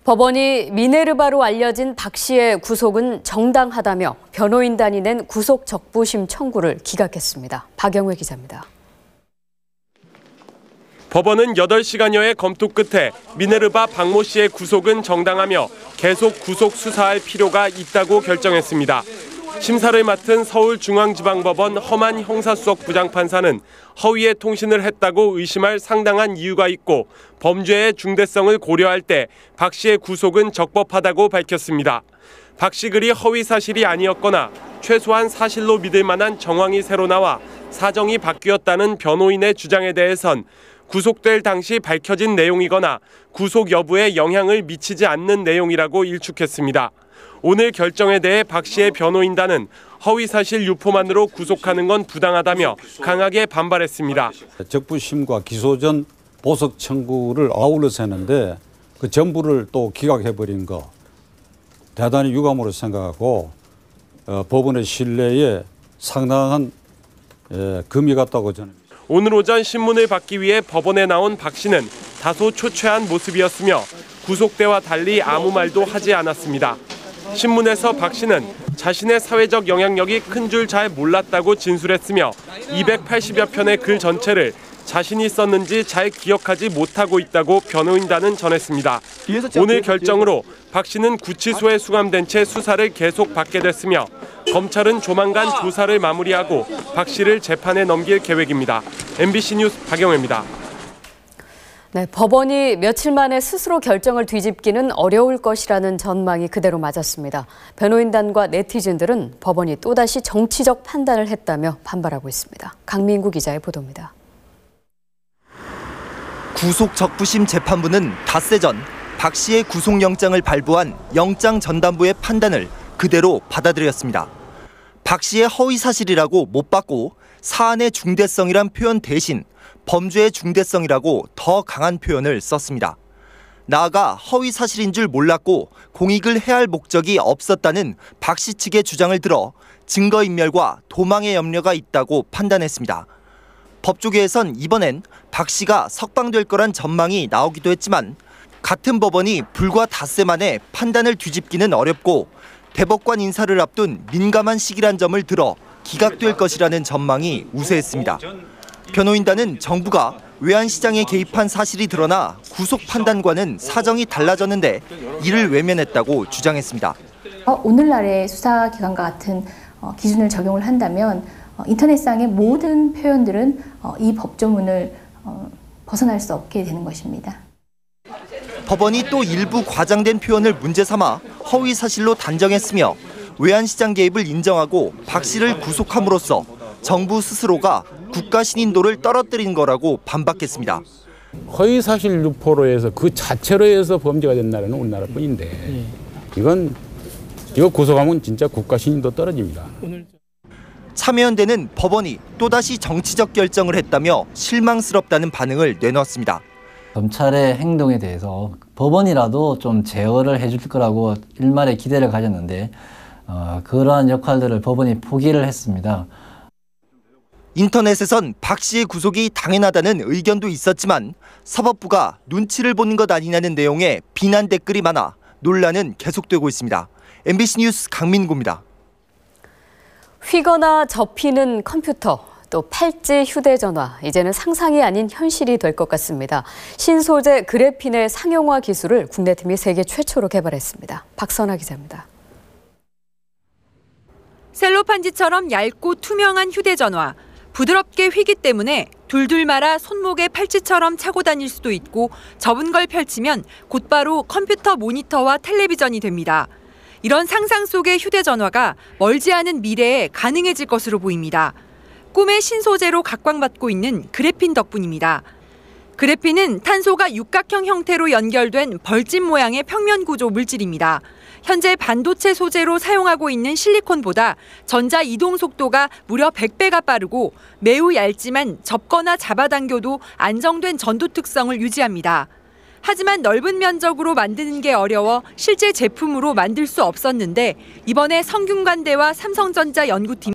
법원이 미네르바로 알려진 박 씨의 구속은 정당하다며 변호인단이 낸 구속 적부심 청구를 기각했습니다. 박영회 기자입니다. 법원은 8시간여의 검토 끝에 미네르바 박모 씨의 구속은 정당하며 계속 구속 수사할 필요가 있다고 결정했습니다. 심사를 맡은 서울중앙지방법원 허만 형사수석 부장판사는 허위의 통신을 했다고 의심할 상당한 이유가 있고 범죄의 중대성을 고려할 때 박 씨의 구속은 적법하다고 밝혔습니다. 박 씨 글이 허위 사실이 아니었거나 최소한 사실로 믿을 만한 정황이 새로 나와 사정이 바뀌었다는 변호인의 주장에 대해선 구속될 당시 밝혀진 내용이거나 구속 여부에 영향을 미치지 않는 내용이라고 일축했습니다. 오늘 결정에 대해 박 씨의 변호인단은 허위사실 유포만으로 구속하는 건 부당하다며 강하게 반발했습니다. 적부심과 기소 전 보석 청구를 아울러서 했는데 그 전부를 또 기각해버린 거 대단히 유감으로 생각하고 법원의 신뢰에 상당한 금이 갔다고 저는. 오늘 오전 신문을 받기 위해 법원에 나온 박 씨는 다소 초췌한 모습이었으며 구속때와 달리 아무 말도 하지 않았습니다. 신문에서 박 씨는 자신의 사회적 영향력이 큰 줄 잘 몰랐다고 진술했으며 280여 편의 글 전체를 자신이 썼는지 잘 기억하지 못하고 있다고 변호인단은 전했습니다. 오늘 결정으로 박 씨는 구치소에 수감된 채 수사를 계속 받게 됐으며 검찰은 조만간 조사를 마무리하고 박 씨를 재판에 넘길 계획입니다. MBC 뉴스 박영회입니다. 네, 법원이 며칠 만에 스스로 결정을 뒤집기는 어려울 것이라는 전망이 그대로 맞았습니다. 변호인단과 네티즌들은 법원이 또다시 정치적 판단을 했다며 반발하고 있습니다. 강민구 기자의 보도입니다. 구속 적부심 재판부는 닷새 전 박 씨의 구속영장을 발부한 영장전담부의 판단을 그대로 받아들였습니다. 박 씨의 허위사실이라고 못 받고 사안의 중대성이란 표현 대신 범죄의 중대성이라고 더 강한 표현을 썼습니다. 나아가 허위사실인 줄 몰랐고 공익을 해할 목적이 없었다는 박 씨 측의 주장을 들어 증거인멸과 도망의 염려가 있다고 판단했습니다. 법조계에선 이번엔 박 씨가 석방될 거란 전망이 나오기도 했지만 같은 법원이 불과 닷새 만에 판단을 뒤집기는 어렵고 대법관 인사를 앞둔 민감한 시기란 점을 들어 기각될 것이라는 전망이 우세했습니다. 변호인단은 정부가 외환시장에 개입한 사실이 드러나 구속 판단과는 사정이 달라졌는데 이를 외면했다고 주장했습니다. 오늘날의 수사기관과 같은 기준을 적용을 한다면 인터넷상의 모든 표현들은 이 법조문을 벗어날 수 없게 되는 것입니다. 법원이 또 일부 과장된 표현을 문제 삼아 허위 사실로 단정했으며 외환시장 개입을 인정하고 박 씨를 구속함으로써 정부 스스로가 국가 신인도를 떨어뜨린 거라고 반박했습니다. 허위 사실 유포로 해서 그 자체로 해서 범죄가 된 나라는 우리나라뿐인데 이거 구속하면 진짜 국가 신인도 떨어집니다. 참여연대는 법원이 또다시 정치적 결정을 했다며 실망스럽다는 반응을 내놓았습니다. 검찰의 행동에 대해서 법원이라도 좀 제어를 해줄 거라고 일말의 기대를 가졌는데 그러한 역할들을 법원이 포기를 했습니다. 인터넷에선 박 씨의 구속이 당연하다는 의견도 있었지만 사법부가 눈치를 보는 것 아니냐는 내용의 비난 댓글이 많아 논란은 계속되고 있습니다. MBC 뉴스 강민구입니다. 휘거나 접히는 컴퓨터, 또 팔찌 휴대전화, 이제는 상상이 아닌 현실이 될 것 같습니다. 신소재 그래핀의 상용화 기술을 국내 팀이 세계 최초로 개발했습니다. 박선아 기자입니다. 셀로판지처럼 얇고 투명한 휴대전화. 부드럽게 휘기 때문에 둘둘 말아 손목에 팔찌처럼 차고 다닐 수도 있고 접은 걸 펼치면 곧바로 컴퓨터 모니터와 텔레비전이 됩니다. 이런 상상 속의 휴대전화가 멀지 않은 미래에 가능해질 것으로 보입니다. 꿈의 신소재로 각광받고 있는 그래핀 덕분입니다. 그래핀은 탄소가 육각형 형태로 연결된 벌집 모양의 평면 구조 물질입니다. 현재 반도체 소재로 사용하고 있는 실리콘보다 전자 이동 속도가 무려 100배가 빠르고 매우 얇지만 접거나 잡아당겨도 안정된 전도 특성을 유지합니다. 하지만 넓은 면적으로 만드는 게 어려워 실제 제품으로 만들 수 없었는데 이번에 성균관대와 삼성전자 연구팀이